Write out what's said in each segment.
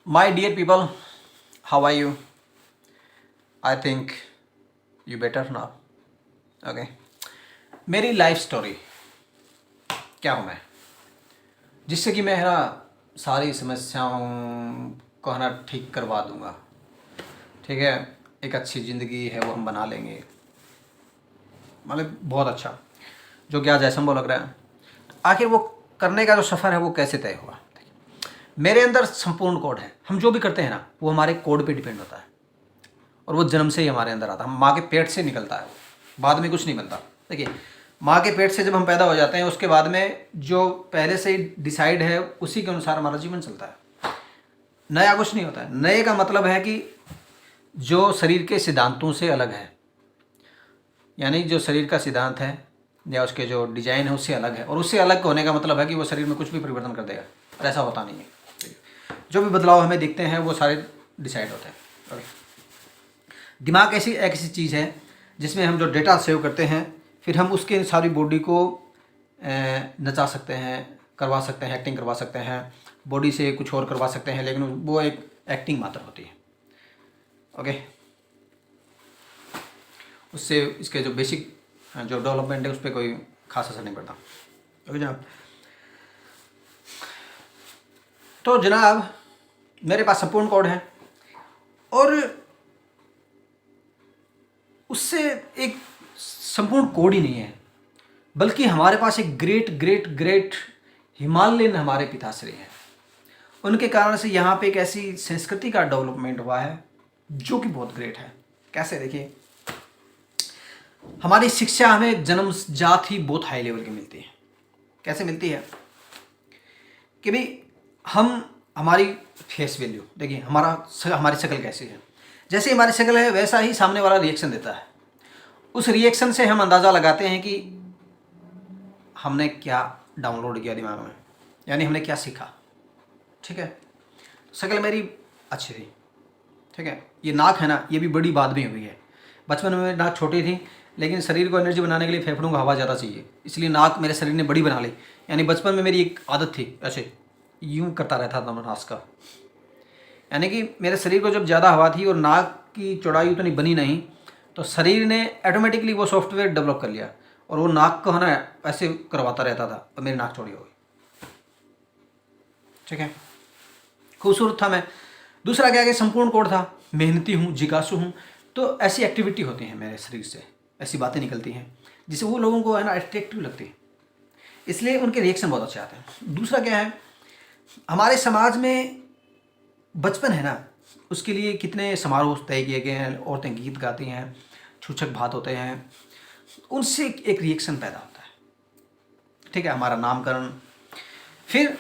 My dear people, how are you? I think you better now. Okay. मेरी life story क्या हूँ मैं, जिससे कि मैं ना सारी समस्याओं को है ना ठीक करवा दूंगा। ठीक है, एक अच्छी ज़िंदगी है वो हम बना लेंगे, मतलब बहुत अच्छा, जो कि आज ऐसा वो लग रहा है। आखिर वो करने का जो सफ़र है वो कैसे तय हुआ? मेरे अंदर संपूर्ण कोड है। हम जो भी करते हैं ना वो हमारे कोड पे डिपेंड होता है, और वो जन्म से ही हमारे अंदर आता है। हम माँ के पेट से निकलता है, बाद में कुछ नहीं बनता। देखिए, माँ के पेट से जब हम पैदा हो जाते हैं उसके बाद में जो पहले से ही डिसाइड है उसी के अनुसार हमारा जीवन चलता है। नया कुछ नहीं होता है। नए का मतलब है कि जो शरीर के सिद्धांतों से अलग है, यानी जो शरीर का सिद्धांत है या उसके जो डिजाइन है उससे अलग है, और उससे अलग होने का मतलब है कि वो शरीर में कुछ भी परिवर्तन कर देगा। और ऐसा होता नहीं है। जो भी बदलाव हमें दिखते हैं वो सारे डिसाइड होते हैं। ओके। दिमाग ऐसी एक ऐसी चीज़ है जिसमें हम जो डेटा सेव करते हैं फिर हम उसके सारी बॉडी को नचा सकते हैं, करवा सकते हैं, एक्टिंग करवा सकते हैं, बॉडी से कुछ और करवा सकते हैं, लेकिन वो एक एक्टिंग मात्र होती है। ओके। उससे इसके जो बेसिक जो डेवलपमेंट है उस पर कोई खास असर नहीं पड़ता। ओके जनाब। तो जनाब, मेरे पास संपूर्ण कोड है, और उससे एक संपूर्ण कोड ही नहीं है, बल्कि हमारे पास एक ग्रेट ग्रेट ग्रेट हिमालयन हमारे पिताश्री हैं। उनके कारण से यहाँ पे एक ऐसी संस्कृति का डेवलपमेंट हुआ है जो कि बहुत ग्रेट है। कैसे? देखिए, हमारी शिक्षा हमें जन्मजात ही बहुत हाई लेवल की मिलती है। कैसे मिलती है कि भाई हम हमारी फेस वैल्यू देखिए, हमारी शक्ल कैसी है, जैसे हमारी शक्ल है वैसा ही सामने वाला रिएक्शन देता है। उस रिएक्शन से हम अंदाज़ा लगाते हैं कि हमने क्या डाउनलोड किया दिमाग में, यानी हमने क्या सीखा। ठीक है, शक्ल मेरी अच्छी थी। ठीक है, ये नाक है ना, ये भी बड़ी बाद में हुई है। बचपन में मेरी नाक छोटी थी, लेकिन शरीर को एनर्जी बनाने के लिए फेफड़ों को हवा ज़्यादा चाहिए, इसलिए नाक मेरे शरीर ने बड़ी बना ली। यानी बचपन में मेरी एक आदत थी, ऐसे यूं करता रहता था मैं नाक का। यानी कि मेरे शरीर को जब ज़्यादा हवा थी और नाक की चौड़ाई उतनी बनी नहीं, तो शरीर ने ऑटोमेटिकली वो सॉफ्टवेयर डेवलप कर लिया, और वो नाक को है ना ऐसे करवाता रहता था, और मेरी नाक चौड़ी हो गई। ठीक है, खूबसूरत था मैं। दूसरा क्या कि संपूर्ण कोड था, मेहनती हूँ, जिज्ञासु हूँ। तो ऐसी एक्टिविटी होती है मेरे शरीर से, ऐसी बातें निकलती हैं जिससे वो लोगों को है ना अट्रैक्टिव लगती है, इसलिए उनके रिएक्शन बहुत अच्छे आते हैं। दूसरा क्या है, हमारे समाज में बचपन है ना, उसके लिए कितने समारोह तय किए गए हैं, औरतें गीत गाती हैं, छूछक भात होते हैं, उनसे एक रिएक्शन पैदा होता है। ठीक है, हमारा नामकरण, फिर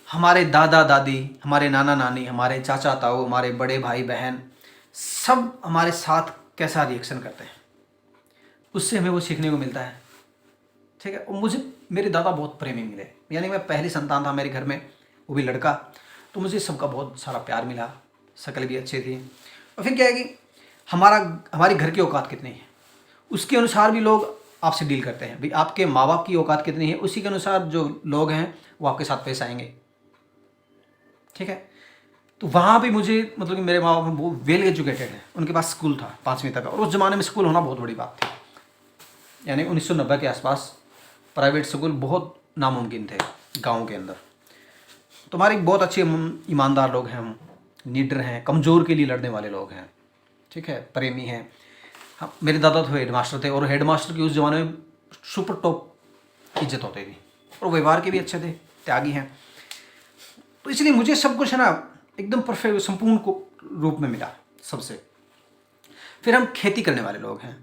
हमारे दादा दादी, हमारे नाना नानी, हमारे चाचा ताऊ, हमारे बड़े भाई बहन, सब हमारे साथ कैसा रिएक्शन करते हैं, उससे हमें वो सीखने को मिलता है। ठीक है, और मुझे मेरे दादा बहुत प्रेमी मिले, यानी मैं पहली संतान था मेरे घर में, वो भी लड़का, तो मुझे सबका बहुत सारा प्यार मिला, शक्ल भी अच्छी थी। और फिर क्या है कि हमारी घर की औकात कितनी है उसके अनुसार भी लोग आपसे डील करते हैं। भाई आपके माँ बाप की औकात कितनी है उसी के अनुसार जो लोग हैं वो आपके साथ पेश आएंगे। ठीक है, तो वहाँ भी मुझे मतलब कि मेरे माँ बाप वो वेल एजुकेटेड हैं, उनके पास स्कूल था 5वीं तक का, और उस ज़माने में स्कूल होना बहुत बड़ी बात थी। यानी 1990 के आसपास प्राइवेट स्कूल बहुत नामुमकिन थे गाँव के अंदर। तो हमारे बहुत अच्छे ईमानदार लोग हैं, हम लीडर हैं, कमज़ोर के लिए लड़ने वाले लोग हैं। ठीक है, प्रेमी हैं। हाँ, मेरे दादा तो हेडमास्टर थे, और हेडमास्टर की उस ज़माने में सुपर टॉप इज्जत होती थी, और व्यवहार के भी अच्छे थे, त्यागी हैं। तो इसलिए मुझे सब कुछ है ना एकदम परफेक्ट संपूर्ण को रूप में मिला सबसे। फिर हम खेती करने वाले लोग हैं,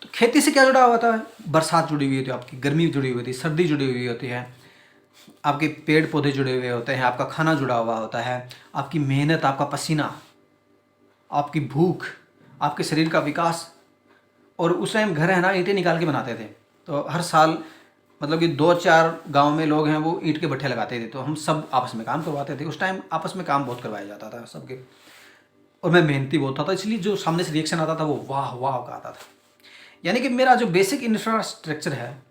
तो खेती से क्या जुड़ा हुआ था? बरसात जुड़ी हुई होती है आपकी, गर्मी जुड़ी हुई होती है, सर्दी जुड़ी हुई होती है, आपके पेड़ पौधे जुड़े हुए होते हैं, आपका खाना जुड़ा हुआ होता है, आपकी मेहनत, आपका पसीना, आपकी भूख, आपके शरीर का विकास। और उस टाइम घर है ना ईंटें निकाल के बनाते थे, तो हर साल मतलब कि 2-4 गांव में लोग हैं वो ईंट के भट्ठे लगाते थे, तो हम सब आपस में काम करवाते थे। उस टाइम आपस में काम बहुत करवाया जाता था सबके, और मैं मेहनती बहुत था, इसलिए जो सामने से रिएक्शन आता था वो वाह वाह का आता था। यानी कि मेरा जो बेसिक इंफ्रास्ट्रक्चर है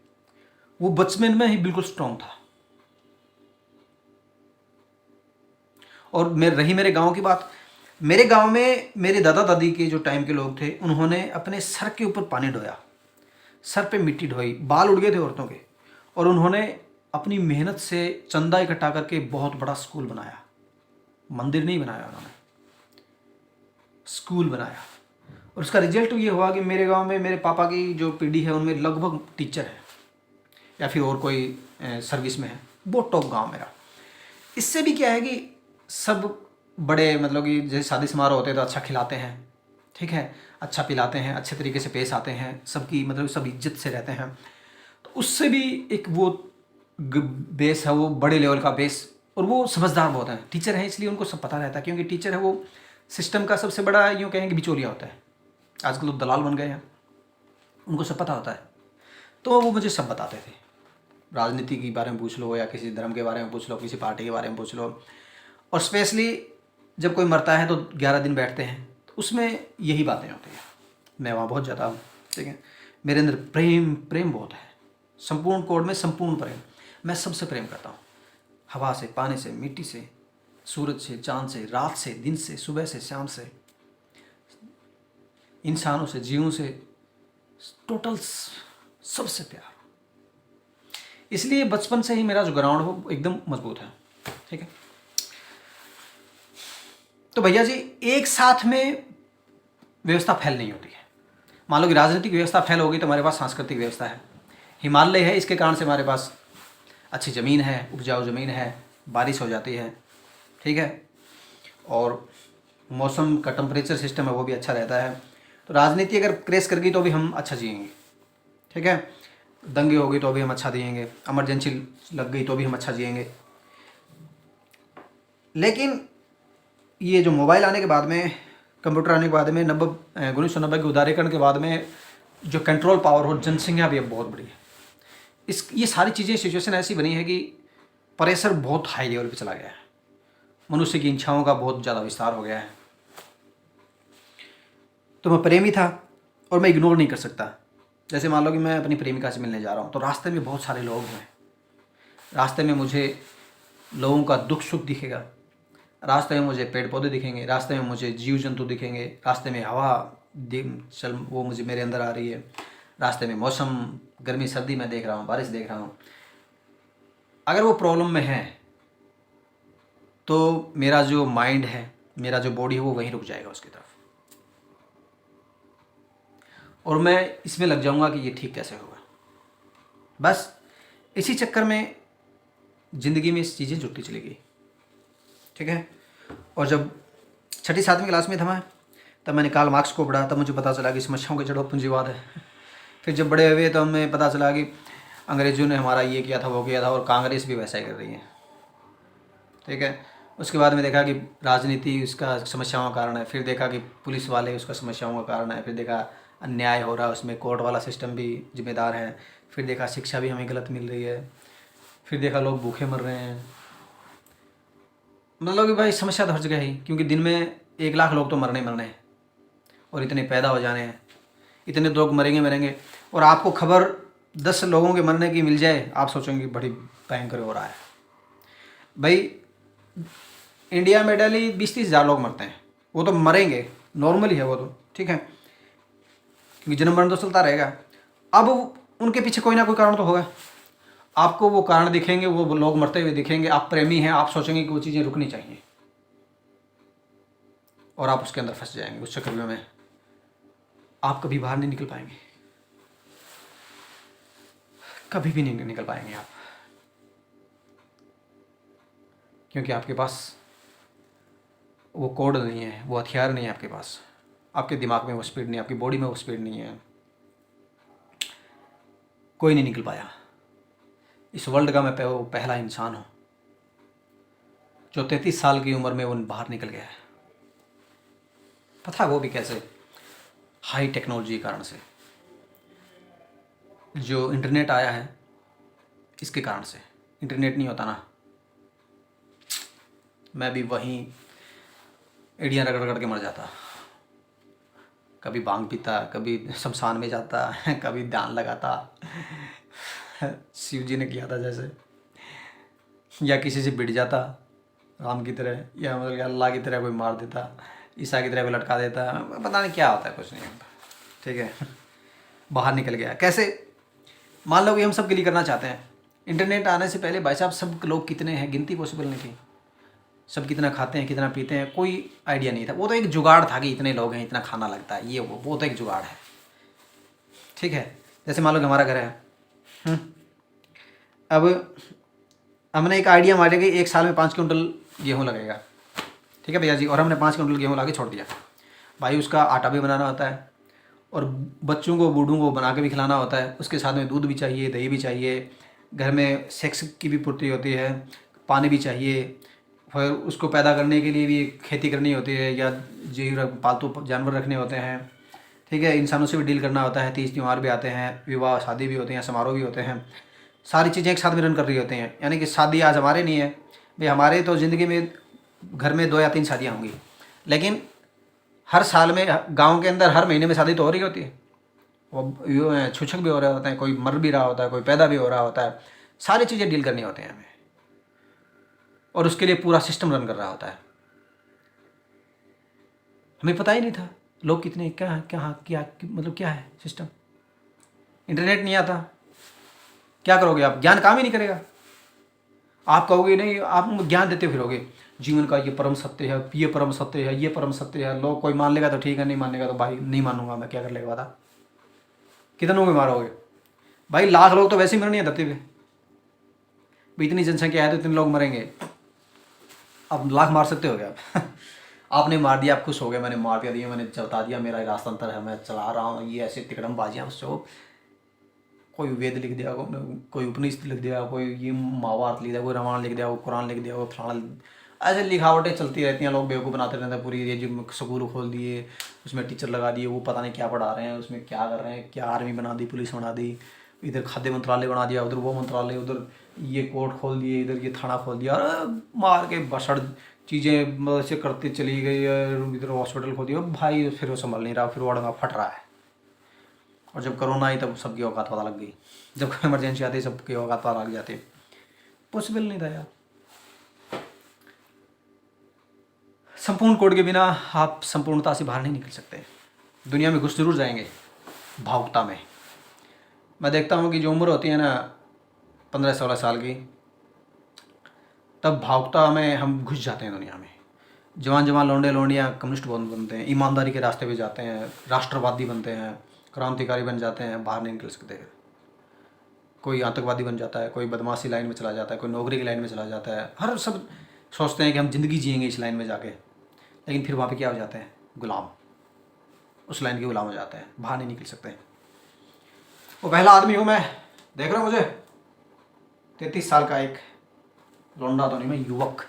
वो बचपन में ही बिल्कुल स्ट्रांग था। और रही मेरे गांव की बात, मेरे गांव में मेरे दादा दादी के जो टाइम के लोग थे, उन्होंने अपने सर के ऊपर पानी ढोया, सर पे मिट्टी ढोई, बाल उड़ गए थे औरतों के, और उन्होंने अपनी मेहनत से चंदा इकट्ठा करके बहुत बड़ा स्कूल बनाया। मंदिर नहीं बनाया उन्होंने, स्कूल बनाया। और उसका रिजल्ट ये हुआ कि मेरे गांव में मेरे पापा की जो पीढ़ी है उनमें लगभग टीचर है या फिर और कोई सर्विस में है। बहुत टॉप गांव मेरा। इससे भी क्या है कि सब बड़े मतलब कि जैसे शादी समारोह होते हैं तो अच्छा खिलाते हैं, ठीक है, अच्छा पिलाते हैं, अच्छे तरीके से पेश आते हैं, सबकी मतलब सब इज्जत से रहते हैं। तो उससे भी एक वो बेस है, वो बड़े लेवल का बेस। और वो समझदार बहुत हैं, टीचर हैं इसलिए उनको सब पता रहता है, क्योंकि टीचर है वो सिस्टम का सबसे बड़ा यूँ कहेंगे बिचौलिया होता है। आजकल तो दलाल बन गए हैं, उनको सब पता होता है। तो वो मुझे सब बताते थे, राजनीति के बारे में पूछ लो या किसी धर्म के बारे में पूछ लो, किसी पार्टी के बारे में पूछ लो। और स्पेशली जब कोई मरता है तो 11 दिन बैठते हैं, तो उसमें यही बातें होती हैं। मैं वहाँ बहुत जाता हूँ, ठीक है। मेरे अंदर प्रेम बहुत है, संपूर्ण कोड में संपूर्ण प्रेम। मैं सबसे प्रेम करता हूँ, हवा से, पानी से, मिट्टी से, सूरज से, चांद से, रात से, दिन से, सुबह से, शाम से, इंसानों से, जीवों से, टोटल सबसे प्यार। इसलिए बचपन से ही मेरा जो ग्राउंड है वो एकदम मजबूत है, ठीक है। तो भैया जी, एक साथ में व्यवस्था फैल नहीं होती है। मान लो कि राजनीतिक व्यवस्था फैल होगी तो हमारे पास सांस्कृतिक व्यवस्था है। हिमालय है, इसके कारण से हमारे पास अच्छी ज़मीन है, उपजाऊ ज़मीन है, बारिश हो जाती है, ठीक है, और मौसम का टेम्परेचर सिस्टम है वो भी अच्छा रहता है। तो राजनीति अगर क्रेश कर गई तो भी हम अच्छा जिएंगे, ठीक है। दंगे हो गई तो भी हम अच्छा जिएंगे, इमरजेंसी लग गई तो भी हम अच्छा जिएंगे। लेकिन ये जो मोबाइल आने के बाद में, कंप्यूटर आने के बाद में, 1990 के उदारीकरण के बाद में जो कंट्रोल पावर और जनसंख्या भी अब बहुत बड़ी है। ये सारी चीज़ें, सिचुएशन ऐसी बनी है कि प्रेशर बहुत हाई लेवल पे चला गया है, मनुष्य की इच्छाओं का बहुत ज़्यादा विस्तार हो गया है। तो मैं प्रेमी था और मैं इग्नोर नहीं कर सकता। जैसे मान लो कि मैं अपनी प्रेमिका से मिलने जा रहा हूँ, तो रास्ते में बहुत सारे लोग हैं, रास्ते में मुझे लोगों का दुख सुख दिखेगा, रास्ते में मुझे पेड़ पौधे दिखेंगे, रास्ते में मुझे जीव जंतु दिखेंगे, रास्ते में हवा चल वो मुझे मेरे अंदर आ रही है, रास्ते में मौसम गर्मी सर्दी मैं देख रहा हूँ, बारिश देख रहा हूँ। अगर वो प्रॉब्लम में है तो मेरा जो माइंड है, मेरा जो बॉडी है वो वहीं रुक जाएगा उसकी तरफ, और मैं इसमें लग जाऊंगा कि ये ठीक कैसे होगा। बस इसी चक्कर में ज़िंदगी में इस चीज़ें जुड़ती चली गई, ठीक है। और जब 6ठी 7वीं क्लास में था मैं, तब मैंने कार्ल मार्क्स को पढ़ा, तब मुझे पता चला कि समस्याओं की जड़ पूंजीवाद है। फिर जब बड़े हुए तो हमें पता चला कि अंग्रेज़ों ने हमारा ये किया था, वो किया था, और कांग्रेस भी वैसा ही कर रही है, ठीक है। उसके बाद में देखा कि राजनीति उसका समस्याओं का कारण है, फिर देखा कि पुलिस वाले उसका समस्याओं का कारण है, फिर देखा अन्याय हो रहा है उसमें, कोर्ट वाला सिस्टम भी जिम्मेदार है, फिर देखा शिक्षा भी हमें गलत मिल रही है, फिर देखा लोग भूखे मर रहे हैं। मतलब कि भाई समस्या तो हर जगह ही, क्योंकि दिन में 1 लाख लोग तो मरने हैं, और इतने पैदा हो जाने हैं, इतने लोग मरेंगे, और आपको खबर 10 लोगों के मरने की मिल जाए, आप सोचेंगे बड़ी भयंकर हो रहा है। भाई इंडिया में डेली 20-30 हज़ार लोग मरते हैं, वो तो मरेंगे, नॉर्मली है वो तो, ठीक है, क्योंकि जन्म मरण तो चलता रहेगा। अब उनके पीछे कोई ना कोई कारण तो होगा, आपको वो कारण दिखेंगे, वो लोग मरते हुए दिखेंगे, आप प्रेमी हैं, आप सोचेंगे कि वो चीज़ें रुकनी चाहिए, और आप उसके अंदर फंस जाएंगे, उस चक्कर में आप कभी बाहर नहीं निकल पाएंगे, कभी भी नहीं निकल पाएंगे आप, क्योंकि आपके पास वो कोड नहीं है, वो हथियार नहीं है आपके पास, आपके दिमाग में वो स्पीड नहीं है, आपकी बॉडी में वो स्पीड नहीं है। कोई नहीं निकल पाया। इस वर्ल्ड का मैं पहला इंसान हूँ जो 33 साल की उम्र में वो बाहर निकल गया है। पता वो भी कैसे? हाई टेक्नोलॉजी के कारण से, जो इंटरनेट आया है इसके कारण से। इंटरनेट नहीं होता ना, मैं भी वहीं एड़ियाँ रगड़ रगड़ के मर जाता, कभी भांग पीता, कभी शमशान में जाता, कभी ध्यान लगाता, शिव जी ने किया था जैसे, या किसी से भिड़ जाता, राम की तरह या मतलब कि अल्लाह की तरह कोई मार देता, ईसा की तरह कोई लटका देता, पता नहीं क्या होता है, कुछ नहीं होता। ठीक है। बाहर निकल गया कैसे? मान लो कि हम सब के लिए करना चाहते हैं। इंटरनेट आने से पहले भाई साहब सब लोग कितने हैं गिनती पॉसिबल नहीं थी। सब कितना खाते हैं कितना पीते हैं कोई आइडिया नहीं था। वो तो एक जुगाड़ था कि इतने लोग हैं इतना खाना लगता है, ये वो तो एक जुगाड़ है। ठीक है। जैसे मान लो कि हमारा घर है। अब हमने एक आइडिया मारा कि एक साल में 5 क्विंटल गेहूँ लगेगा। ठीक है भैया जी। और हमने 5 क्विंटल गेहूँ ला के छोड़ दिया। भाई उसका आटा भी बनाना होता है और बच्चों को बूढ़ों को बना के भी खिलाना होता है। उसके साथ में दूध भी चाहिए, दही भी चाहिए, घर में सेक्स की भी पूर्ति होती है, पानी भी चाहिए, फिर उसको पैदा करने के लिए भी खेती करनी होती है या जीव पालतू जानवर रखने होते हैं। ठीक है। इंसानों से भी डील करना होता है। तीज त्यौहार भी आते हैं, विवाह शादी भी होते हैं, समारोह भी होते हैं। सारी चीज़ें एक साथ में रन कर रही होती हैं। यानी कि शादी आज हमारे नहीं है भाई, हमारे तो ज़िंदगी में घर में 2 या 3 शादियाँ होंगी, लेकिन हर साल में गांव के अंदर हर महीने में शादी तो हो रही होती है। वो यूँ छूछक भी हो रहे होते हैं, कोई मर भी रहा होता है, कोई पैदा भी हो रहा होता है। सारी चीज़ें डील करनी होती हैं हमें और उसके लिए पूरा सिस्टम रन कर रहा होता है। हमें पता ही नहीं था लोग कितने क्या क्या क्या मतलब क्या है सिस्टम। इंटरनेट नहीं आता, क्या करोगे आप? ज्ञान काम ही नहीं करेगा। आप कहोगे नहीं, आप ज्ञान देते फिरोगे जीवन का, ये परम सत्य है, ये परम सत्य है, ये परम सत्य है। लोग कोई मान लेगा तो ठीक है, नहीं मानेगा तो भाई नहीं मानूंगा मैं, क्या कर लेगा बता। कितनों में मारोगे भाई? लाख लोग तो वैसे ही मरने हैं धरती पे। इतनी जनसंख्या है तो इतने लोग मरेंगे। अब लाख मार सकते हो क्या आप? आपने मार दिया, आप खुश हो गए, मैंने मार दिया, मैंने बता दिया मेरा रास्तांतर है, मैं चला रहा हूँ, ये ऐसे तिकड़म बाजियाँ उसको। कोई वेद लिख दिया, कोई उपनिषद लिख दिया, कोई ये महाभारत लिख दिया, कोई रामायण लिख दिया, कोई कुरान लिख दिया, कोई फलाना। ऐसे लिखावटें चलती रहती हैं, लोग बेवकूफ़ बनाते रहते हैं। पूरी ये जो स्कूल खोल दिए, उसमें टीचर लगा दिए, वो पता नहीं क्या पढ़ा रहे हैं, उसमें क्या कर रहे हैं, क्या आर्मी बना दी, पुलिस बना दी, इधर खाद्य मंत्रालय बना दिया, उधर वो मंत्रालय, उधर ये कोर्ट खोल दिए, इधर ये थाना खोल दिया, और मार के बसड़ चीज़ें मतलब से करते चली गई। इधर हॉस्पिटल खोल दिया भाई, फिर वो संभल नहीं रहा, फिर वाड़ा फट रहा है। और जब कोरोना आई तब सबकी औकात पता लग गई। जब कोई इमरजेंसी आती सबकी औकात पता लग जाती। पॉसिबल नहीं था यार। संपूर्ण कोड के बिना आप संपूर्णता से बाहर नहीं निकल सकते। दुनिया में घुस जरूर जाएंगे भावुकता में। मैं देखता हूँ कि जो उम्र होती है ना 15-16 साल की, तब भावुकता में हम घुस जाते हैं दुनिया में। जवान जवान लौंडे लौंडियाँ कम्युनिस्ट बनते हैं, ईमानदारी के रास्ते पे जाते हैं, राष्ट्रवादी बनते हैं, क्रांतिकारी बन जाते हैं, बाहर नहीं निकल सकते। कोई आतंकवादी बन जाता है, कोई बदमाशी लाइन में चला जाता है, कोई नौकरी की लाइन में चला जाता है। हर सब सोचते हैं कि हम ज़िंदगी जिएंगे इस लाइन में जाके, लेकिन फिर वहाँ पे क्या हो जाते हैं? गुलाम। उस लाइन के गुलाम हो जाते हैं, बाहर नहीं निकल सकते। वो पहला आदमी हूँ मैं, देख रहे हो मुझे? 33 साल का एक लौंडा तो नहीं, मैं युवक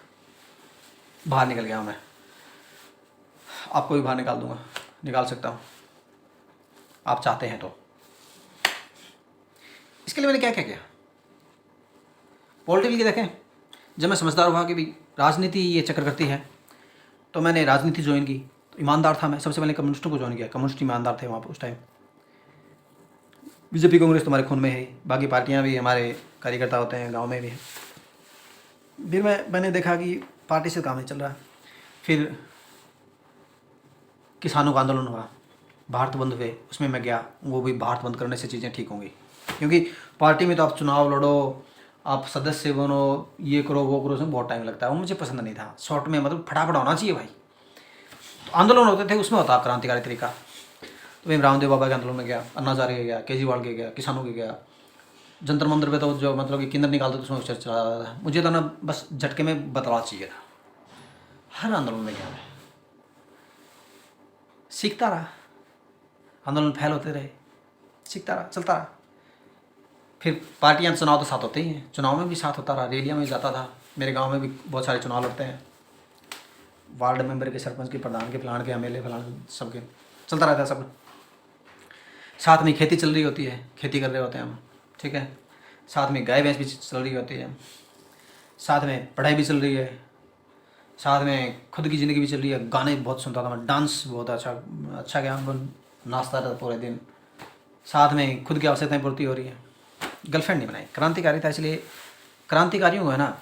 बाहर निकल गया हूँ मैं। आपको भी बाहर निकाल दूंगा, निकाल सकता हूँ आप चाहते हैं तो। इसके लिए मैंने क्या क्या किया पॉलिटिकली देखें। जब मैं समझदार हुआ कि भाई राजनीति ये चक्कर करती है, तो मैंने राजनीति ज्वाइन की। तो ईमानदार था मैं, सबसे पहले कम्युनिस्टों को ज्वाइन किया। कम्युनिस्ट ईमानदार थे वहाँ पर उस टाइम। बीजेपी कांग्रेस तो हमारे खून में है, बाकी पार्टियाँ भी हमारे कार्यकर्ता होते हैं, गाँव में भी है। फिर मैंने देखा कि पार्टी से काम नहीं चल रहा। फिर किसानों का आंदोलन हुआ, भारत बंद हुए, उसमें मैं गया। वो भी भारत बंद करने से चीज़ें ठीक होंगी, क्योंकि पार्टी में तो आप चुनाव लड़ो, आप सदस्य बनो, ये करो वो करो, उसमें बहुत टाइम लगता है। वो मुझे पसंद नहीं था। शॉर्ट में मतलब फटाफट होना चाहिए भाई। तो आंदोलन होते थे, उसमें होता क्रांतिकारी तरीका। तो मैं रामदेव बाबा के आंदोलन में गया, अन्ना हज़ारे के गया, केजरीवाल के गया, किसानों के गया। जंतर मंदिर पे तो जो मतलब कि केंद्र निकालते थे उसमें चर्चा चला रहा था। मुझे तो ना बस झटके में बदलाव चाहिए था। हर आंदोलन में गया मैं, सीखता रहा। आंदोलन फैल होते रहे, सीखता रहा, चलता रहा। फिर पार्टियां, चुनाव तो साथ होते ही हैं, चुनाव में भी साथ होता रहा, रैलियाँ में जाता था। मेरे गांव में भी बहुत सारे चुनाव लड़ते हैं, वार्ड मेंबर के, सरपंच के, प्रधान के, फलान के, एमएलए फलान, सबके चलता रहता है सब। साथ में खेती चल रही होती है, खेती कर रहे होते हैं हम, ठीक है। साथ में गाय भैंस भी चल रही होती है, साथ में पढ़ाई भी चल रही है, साथ में खुद की ज़िंदगी भी चल रही है। गाने बहुत सुनता था मैं, डांस बहुत अच्छा गया, नाचता रहता पूरे दिन। साथ में खुद की आवश्यकताएं पूर्ति हो रही है। गर्लफ्रेंड नहीं बनाई, क्रांतिकारी था इसलिए। क्रांतिकारियों को है ना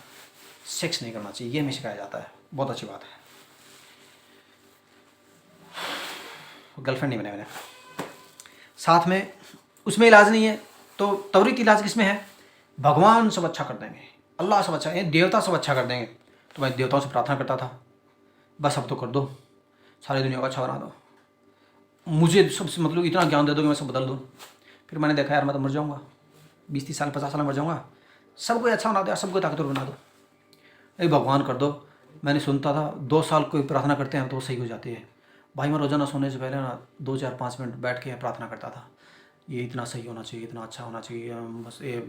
सेक्स नहीं करना चाहिए, ये हमें सिखाया जाता है। बहुत अच्छी बात है। गर्लफ्रेंड नहीं बने मैंने, साथ में उसमें इलाज नहीं है तो त्वरित इलाज किसमें है? भगवान सब अच्छा कर देंगे, अल्लाह सब अच्छा, ये देवता सब अच्छा कर देंगे। तो मैं देवताओं से प्रार्थना करता था, बस अब तो कर दो, सारी दुनिया को अच्छा बना दो, मुझे सबसे मतलब इतना ज्ञान दे दो कि मैं सब बदल दूँ। फिर मैंने देखा यार मैं तो मर जाऊँगा, 20-30 साल 50 साल मर जाऊँगा, सबको अच्छा बना दो यार, सबको ताकतवर बना दो, अरे भगवान कर दो। मैंने सुनता था 2 साल कोई प्रार्थना करते हैं तो वो सही हो जाती है। भाई मैं रोज़ाना सोने से पहले ना 2-4-5 मिनट बैठ के प्रार्थना करता था, ये इतना सही होना चाहिए, इतना अच्छा होना चाहिए, बस ये।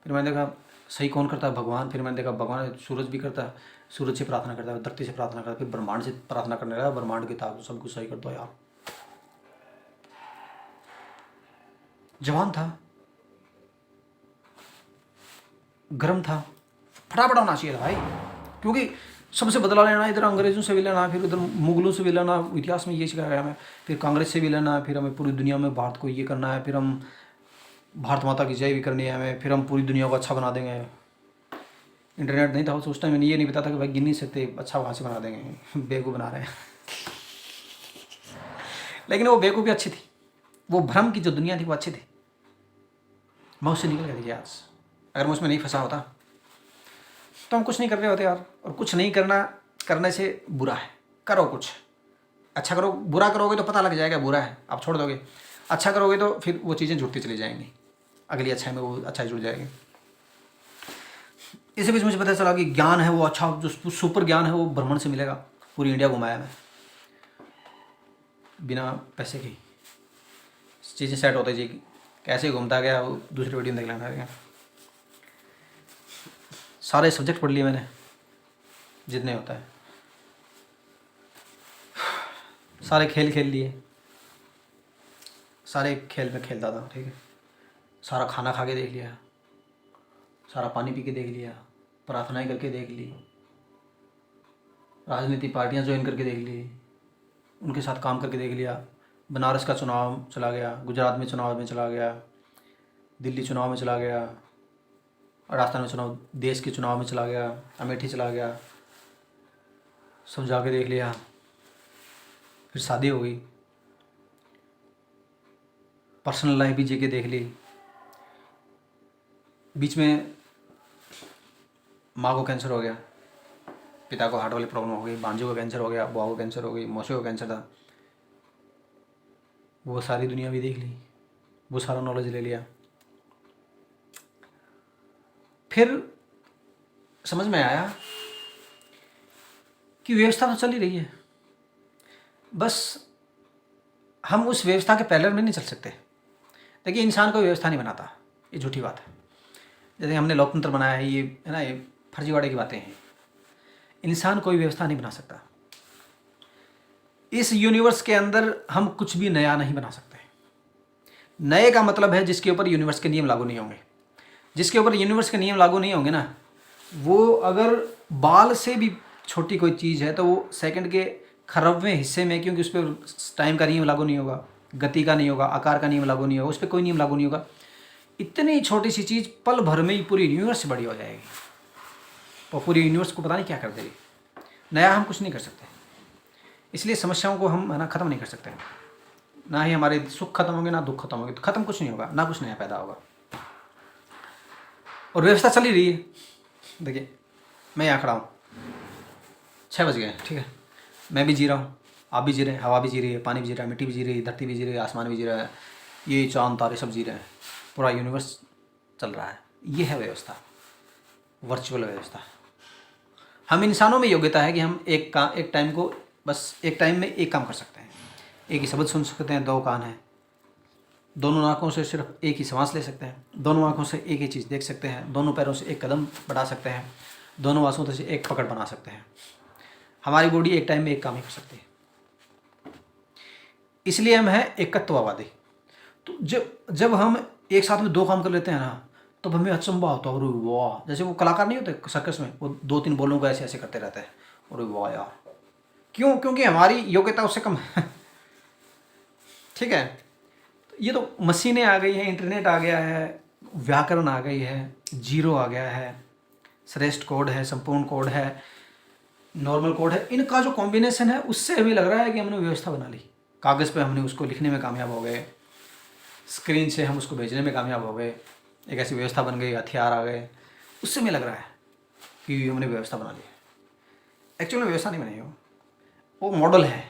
फिर मैंने देखा सही कौन करता है? भगवान। फिर मैंने देखा भगवान सूरज भी करता है, सूरज से प्रार्थना करता है, धरती से प्रार्थना करता है, फिर ब्रह्मांड से प्रार्थना करने लगा, ब्रह्मांड की ताकत सब कुछ सही कर दो यार। जवान था, गर्म था, फटाफट होना चाहिए था भाई, क्योंकि सबसे बदला लेना, इधर अंग्रेज़ों से भी लेना, फिर उधर मुगलों से भी लेना, इतिहास में ये सिखाया गया हमें, फिर कांग्रेस से भी लेना, फिर हमें पूरी दुनिया में भारत को ये करना है, फिर हम भारत माता की जय भी करनी है हमें, फिर हम पूरी दुनिया को अच्छा बना देंगे। इंटरनेट नहीं था उस टाइम, ये नहीं पता था कि भाई गिन नहीं सकते, अच्छा वहाँ से बना देंगे, बेवकूफ़ बना रहे हैं। लेकिन वो बेवकूफ़ी अच्छी थी, वो भ्रम की जो दुनिया थी वो अच्छी थी, मैं उससे निकल गया था। आज अगर मैं उसमें नहीं फंसा होता तो हम कुछ नहीं कर रहे होते यार। और कुछ नहीं करना, करने से बुरा है। करो कुछ अच्छा करो, बुरा करोगे तो पता लग जाएगा बुरा है, आप छोड़ दोगे। अच्छा करोगे तो फिर वो चीज़ें जुड़ती चली जाएंगी, अगली अच्छाई में वो अच्छाई जुड़ जाएगी। इसी बीच मुझे पता चला कि ज्ञान है वो अच्छा, जो सुपर ज्ञान है वो ब्रह्मण से मिलेगा। पूरी इंडिया घुमाया मैं बिना पैसे की, चीज़ें सेट होती जी, कैसे घूमता गया वो दूसरी वीडियो में देख लेना। सारे सब्जेक्ट पढ़ लिए मैंने जितने होता है, सारे खेल खेल लिए, सारे खेल में खेलता था, ठीक है। सारा खाना खा के देख लिया, सारा पानी पी के देख लिया, प्रार्थनाएं करके देख ली, राजनीतिक पार्टियां ज्वाइन करके देख ली, उनके साथ काम करके देख लिया। बनारस का चुनाव चला गया, गुजरात में चुनाव में चला गया, दिल्ली चुनाव में चला गया, राजस्थान में चुनाव, देश के चुनाव में चला गया, अमेठी चला गया, सब जाके देख लिया। फिर शादी हो गई, पर्सनल लाइफ भी जी के देख ली। बीच में माँ को कैंसर हो गया, पिता को हार्ट वाली प्रॉब्लम हो गई, भांजों को कैंसर हो गया, बुआ को कैंसर हो गई, मौसी को कैंसर था। वो सारी दुनिया भी देख ली, वो सारा नॉलेज ले लिया। फिर समझ में आया कि व्यवस्था तो चल ही रही है, बस हम उस व्यवस्था के पैरेलल में नहीं चल सकते। देखिए इंसान कोई व्यवस्था नहीं बनाता, ये झूठी बात है। जैसे हमने लोकतंत्र बनाया है, ये है ना, ये फर्जीवाड़े की बातें हैं। इंसान कोई व्यवस्था नहीं बना सकता। इस यूनिवर्स के अंदर हम कुछ भी नया नहीं बना सकते। नए का मतलब है जिसके ऊपर यूनिवर्स के नियम लागू नहीं होंगे। जिसके ऊपर यूनिवर्स के नियम लागू नहीं होंगे ना, वो अगर बाल से भी छोटी कोई चीज़ है तो वो सेकंड के खरबवें हिस्से में, क्योंकि उस पर टाइम का नियम लागू नहीं होगा, गति का नहीं होगा, आकार का नियम लागू नहीं होगा, उस पर कोई नियम लागू नहीं होगा। इतनी छोटी सी चीज़ पल भर में ही पूरी यूनिवर्स से बड़ी हो जाएगी और पूरी यूनिवर्स को पता नहीं क्या कर देगी। नया हम कुछ नहीं कर सकते, इसलिए समस्याओं को हम है ना ख़त्म नहीं कर सकते। ना ही हमारे सुख खत्म होंगे, ना दुख खत्म होंगे, तो खत्म कुछ नहीं होगा, ना कुछ नया पैदा होगा। और व्यवस्था चल ही रही है। देखिए मैं यहाँ खड़ा हूँ, 6 बज गए, ठीक है, मैं भी जी रहा हूँ, आप भी जी रहे हैं, हवा भी जी रही है, पानी भी जी रहा है, मिट्टी भी जी रही है, धरती भी जी रही है, आसमान भी जी रहा है, ये चांद तारे सब जी रहे हैं, पूरा यूनिवर्स चल रहा है। ये है व्यवस्था, वर्चुअल व्यवस्था। हम इंसानों में योग्यता है कि हम एक टाइम को बस एक टाइम में एक काम कर सकते हैं। एक ही शब्द सुन सकते हैं, 2 कान हैं, दोनों आँखों से सिर्फ एक ही सांस ले सकते हैं, दोनों आँखों से एक ही चीज़ देख सकते हैं, दोनों पैरों से एक कदम बढ़ा सकते हैं, दोनों आँखों से एक पकड़ बना सकते हैं। हमारी बॉडी एक टाइम में एक काम ही कर सकती है, इसलिए हम हैं एकत्ववादी। तो जब हम एक साथ में 2 काम कर लेते हैं ना, तब हमें अचंभा होता है, अरे वाह। जैसे वो कलाकार नहीं होते सर्कस में, वो 2-3 बोलों को ऐसे ऐसे करते रहते हैं, अरे वाह यार। क्यों? क्योंकि हमारी योग्यता उससे कम है। ठीक है, ये तो मशीनें आ गई हैं, इंटरनेट आ गया है, व्याकरण आ गई है, जीरो आ गया है, श्रेष्ठ कोड है, संपूर्ण कोड है, नॉर्मल कोड है, इनका जो कॉम्बिनेशन है उससे हमें लग रहा है कि हमने व्यवस्था बना ली। कागज़ पे हमने उसको लिखने में कामयाब हो गए, स्क्रीन से हम उसको भेजने में कामयाब हो गए, एक ऐसी व्यवस्था बन गई, हथियार आ गए, उससे हमें लग रहा है कि हमने व्यवस्था बना ली। एक्चुअल में व्यवस्था नहीं बनी, वो मॉडल है।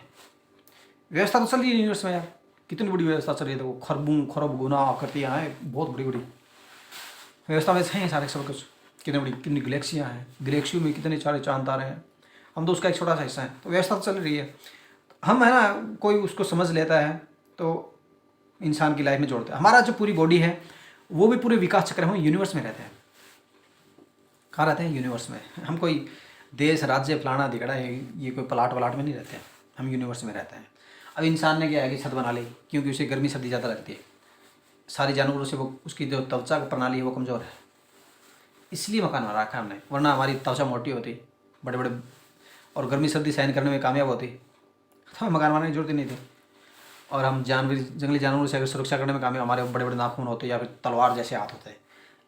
व्यवस्था तो चल रही है यूनिवर्स में यार, कितनी बड़ी व्यवस्था चल रही है। देखो खरबों खरब गुना आकृतियाँ हैं, बहुत बड़ी बड़ी व्यवस्था में हैं सारे सब कुछ। कितनी बड़ी, कितनी गैलेक्सियाँ हैं, गैलेक्सियों में कितने सारे चांद तारे हैं, हम तो उसका एक छोटा सा हिस्सा है। तो व्यवस्था तो चल रही है, हम है ना, कोई उसको समझ लेता है तो इंसान की लाइफ में जोड़ता है। हमारा जो पूरी बॉडी है वो भी पूरे विकास चक्र में यूनिवर्स में रहते हैं। कहाँ रहते हैं? यूनिवर्स में। हम कोई देश राज्य फलाना दिखड़ा ये कोई प्लाट वलाट में नहीं रहते हैं, हम यूनिवर्स में रहते हैं। अब इंसान ने क्या है कि छत बना ली, क्योंकि उसे गर्मी सर्दी ज़्यादा लगती है। सारी जानवरों से वो उसकी जो त्वचा प्रणाली है वो कमज़ोर है, इसलिए मकान बना रखा है हमने। वरना हमारी त्वचा मोटी होती, बड़े बड़े, और गर्मी सर्दी सहन करने में कामयाब होती, तो हमें मकान बनाने की जरूरत ही नहीं थी। और हम जंगली जानवरों से अगर सुरक्षा करने में कामयाब, हमारे बड़े बड़े नाखून होते या फिर तलवार जैसे हाथ होते,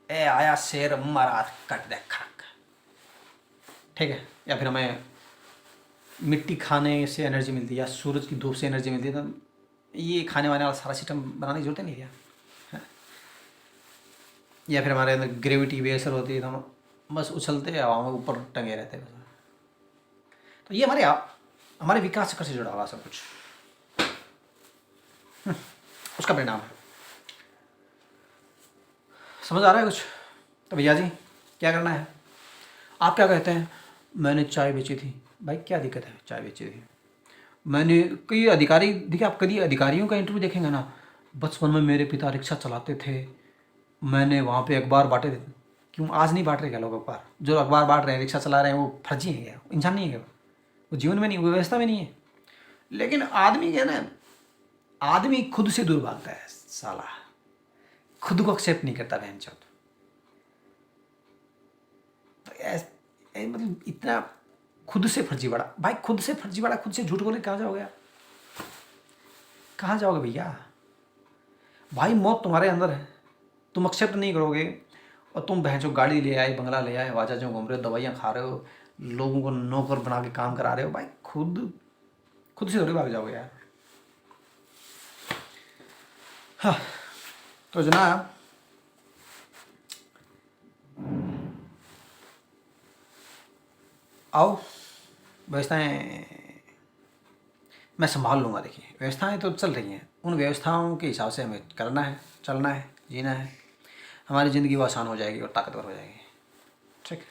ए आया शेर मारा हाथ कट दे खड़क, ठीक है। या फिर हमें मिट्टी खाने से एनर्जी मिलती है या सूरज की धूप से एनर्जी मिलती है, तो ये खाने वाने वाला सारा सिस्टम बनाने की जरूरत नहीं है। या फिर हमारे अंदर ग्रेविटी बेअसर होती है, तो हम बस उछलते हवा में ऊपर टंगे रहते हैं। तो ये हमारे विकास चक्र से जुड़ा हुआ सब कुछ, उसका परिणाम है। समझ आ रहा है कुछ? तो भैया जी क्या करना है? आप क्या कहते हैं? मैंने चाय बेची थी। भाई क्या दिक्कत है, चाय बेची थी मैंने। कई अधिकारी, देखिए आप कभी अधिकारियों का इंटरव्यू देखेंगे ना, बचपन में मेरे पिता रिक्शा चलाते थे, मैंने वहाँ पे अखबार बांटे थे। क्यों आज नहीं बांट रहे क्या लोग अखबार? जो अखबार बांट रहे हैं, रिक्शा चला रहे हैं, वो फर्जी है क्या? इंसान नहीं है क्या? वो जीवन में नहीं, वो व्यवस्था में नहीं है। लेकिन आदमी क्या ना, आदमी खुद से दूर भागता है साला, खुद को एक्सेप्ट नहीं करता बहन चौथ। मतलब इतना खुद से फर्जीवाड़ा, भाई खुद से फर्जीवाड़ा, खुद से झूठ बोले कहाँ जाओगे आप? कहाँ जाओगे भैया? भाई मौत तुम्हारे अंदर है, तुम एक्सेप्ट नहीं करोगे, और तुम बहन जो गाड़ी ले आए, बंगला ले आए, वाजा जो घूम रहे हो, दवाइयाँ खा रहे हो, लोगों को नौकर बना के काम करा रहे हो, भाई खुद से थोड़ी भाग जाओगे यार। हाँ तो जनाब, आओ, व्यवस्थाएं मैं संभाल लूँगा। देखिए व्यवस्थाएं तो चल रही हैं, उन व्यवस्थाओं के हिसाब से हमें करना है, चलना है, जीना है, हमारी ज़िंदगी वो आसान हो जाएगी और ताकतवर हो जाएगी। ठीक है।